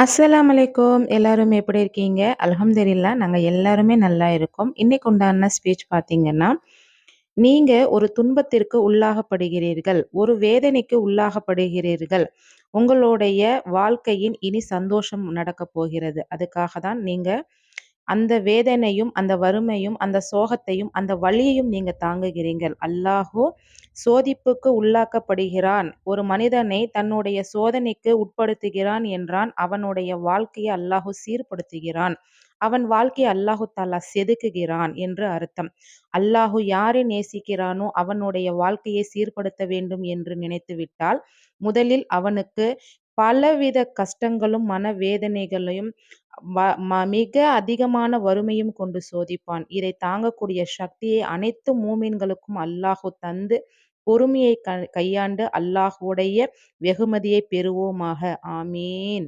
அஸ்ஸலாமு அலைக்கும். எல்லாரும் எப்படி இருக்கீங்க? அல்ஹம்துலில்லாஹ் நாங்க எல்லாருமே நல்லா இருக்கோம். இன்னைக்கு உண்டான ஸ்பீச் பார்த்தீங்கன்னா, நீங்க ஒரு துன்பத்திற்கு உள்ளாகப்படுகிறீர்கள். ஒரு வேதனைக்கு உள்ளாகப்படுகிறீர்கள். உங்களுடைய வாழ்க்கையின் இனி சந்தோஷம் நடக்கப் போகிறது. அதுக்காக தான் நீங்க அந்த வேதனையும், அந்த வறுமையும், அந்த சோகத்தையும், அந்த வலியையும் நீங்க தாங்குகிறீர்கள். அல்லாஹு சோதிப்புக்கு உள்ளாக்கப்படுகிறான். ஒரு மனிதனை தன்னுடைய சோதனைக்கு உட்படுத்துகிறான் என்றால், அவனுடைய வாழ்க்கையை அல்லாஹு சீர்படுத்துகிறான். அவன் வாழ்க்கையை அல்லாஹு தஆலா செதுக்குகிறான் என்று அர்த்தம். அல்லாஹு யாரை நேசிக்கிறானோ, அவனுடைய வாழ்க்கையை சீர்படுத்த வேண்டும் என்று நினைத்துவிட்டால், முதலில் அவனுக்கு பலவித கஷ்டங்களும், மனவேதனைகளையும் மிக அதிகமான வறுமையும் கொண்டு சோதிப்பான். இதை தாங்கக்கூடிய சக்தியை அனைத்து மூமின்களுக்கும் அல்லாஹு தந்து, பொறுமையை கையாண்டு அல்லாஹுடைய வெகுமதியை பெறுவோமாக. ஆமீன்.